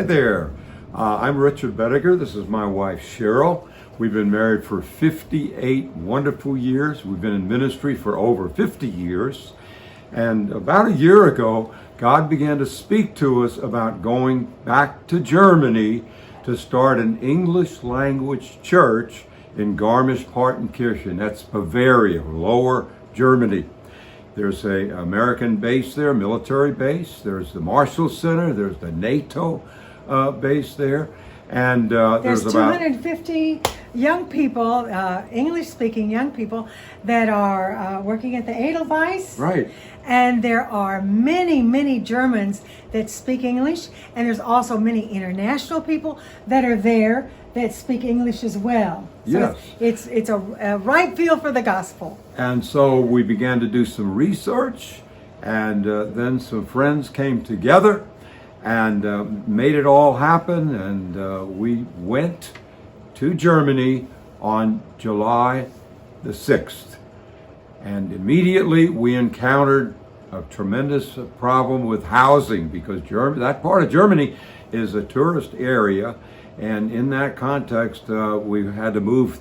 there. I'm Richard Boettiger. This is my wife, Cheryl. We've been married for 58 wonderful years. We've been in ministry for over 50 years. And about a year ago, God began to speak to us about going back to Germany to start an English language church in Garmisch-Partenkirchen. That's Bavaria, Lower Germany. There's an American base there, military base. There's the Marshall Center. There's the NATO base there. And there's 250 young people, English-speaking young people, that are working at the Edelweiss. Right. And there are many, many Germans that speak English. And there's also many international people that are there that speak English as well. So yes. It's a right field for the gospel. And so we began to do some research, and then some friends came together and made it all happen, and we went to Germany on July the 6th. And immediately we encountered a tremendous problem with housing, because that part of Germany is a tourist area, and in that context we had to move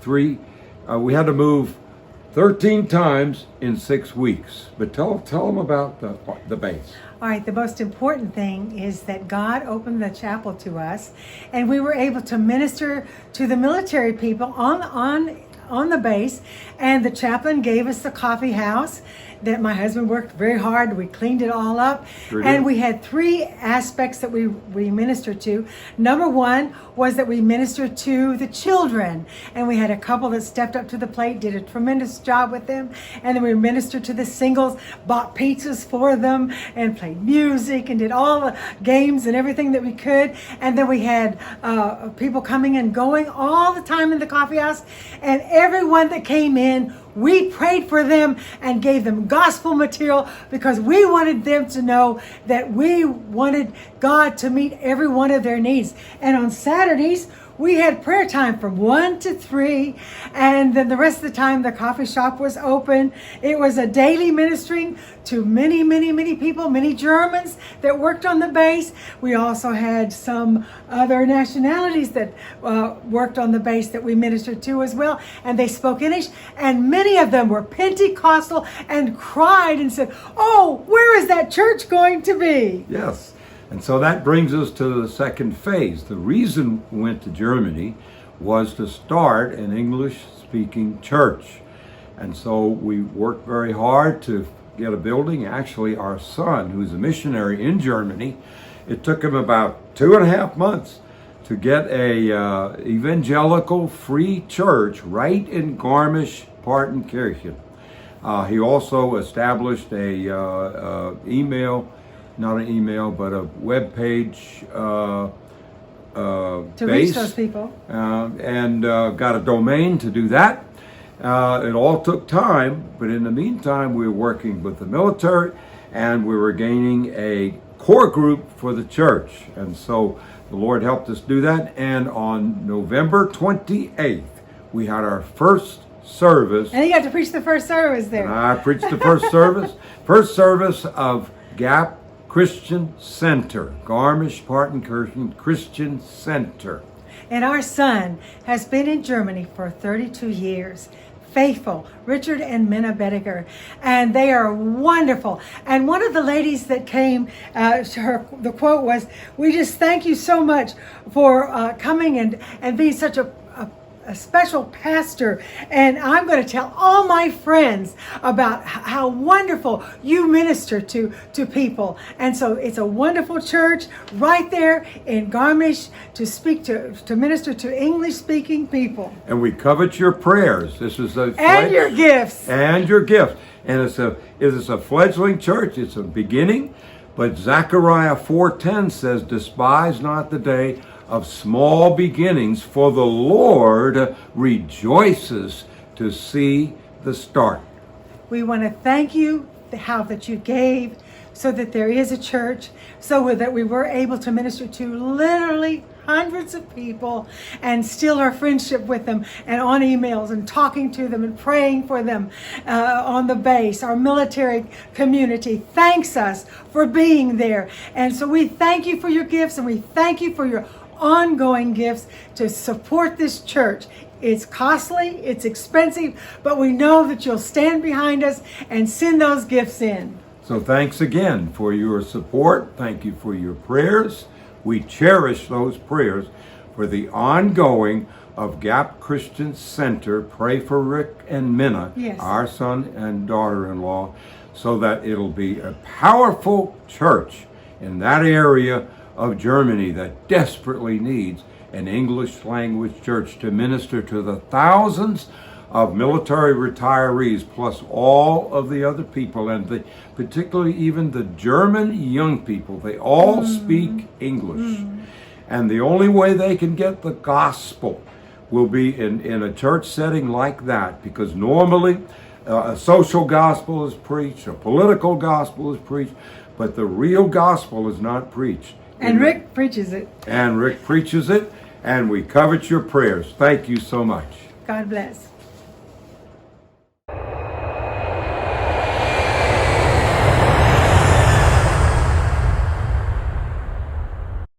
13 times in 6 weeks. But tell them about the base. All right, the most important thing is that God opened the chapel to us, and we were able to minister to the military people on the base, and the chaplain gave us the coffee house that my husband worked very hard. We cleaned it all up. Sure did. And we had 3 aspects that we ministered to. Number 1 was that we ministered to the children, and we had a couple that stepped up to the plate, did a tremendous job with them. And then we ministered to the singles, bought pizzas for them, and played music and did all the games and everything that we could. And then we had people coming and going all the time in the coffee house, and everyone that came in, we prayed for them and gave them gospel material, because we wanted them to know that we wanted God to meet every one of their needs. And on Saturdays, we had prayer time from 1 to 3, and then the rest of the time the coffee shop was open. It was a daily ministering to many, many, many people, many Germans that worked on the base. We also had some other nationalities that worked on the base that we ministered to as well, and they spoke English, and many of them were Pentecostal and cried and said, "Oh, where is that church going to be?" Yes. And so that brings us to the second phase. The reason we went to Germany was to start an English-speaking church. And so we worked very hard to get a building. Actually, our son, who's a missionary in Germany, it took him about 2.5 months to get a evangelical free church right in Garmisch-Partenkirchen. He also established not an email, but a web page to base, reach those people, and got a domain to do that. It all took time, but in the meantime, we were working with the military, and we were gaining a core group for the church. And so the Lord helped us do that. And on November 28th, we had our first service. And you got to preach the first service there. And I preached the first service of Gap Christian Center, Garmisch-Partenkirchen Christian Center. And our son has been in Germany for 32 years. Faithful, Richard and Minna Boettiger, and they are wonderful. And one of the ladies that came, the quote was, "We just thank you so much for coming and being such a special pastor, and I'm going to tell all my friends about how wonderful you minister to people." And so it's a wonderful church right there in Garmisch to minister to English-speaking people. And we covet your prayers. This is and your gifts. And your gifts. And it is a fledgling church. It's a beginning, but Zechariah 4:10 says, "Despise not the day of small beginnings, for the Lord rejoices to see the start." We want to thank you how that you gave so that there is a church, so that we were able to minister to literally hundreds of people and still our friendship with them, and on emails and talking to them and praying for them on the base. Our military community thanks us for being there. And so we thank you for your gifts, and we thank you for your ongoing gifts to support this church. It's costly, it's expensive, but we know that you'll stand behind us and send those gifts in. So thanks again for your support. Thank you for your prayers. We cherish those prayers for the ongoing of Gap Christian Center. Pray for Rick and Minna, Yes. our son and daughter-in-law, so that it'll be a powerful church in that area of Germany that desperately needs an English language church to minister to the thousands of military retirees, plus all of the other people, and particularly even the German young people. They all speak English. And the only way they can get the gospel will be in a church setting like that, because normally a social gospel is preached, a political gospel is preached, but the real gospel is not preached. And Rick preaches it. And Rick preaches it, and we covet your prayers. Thank you so much. God bless.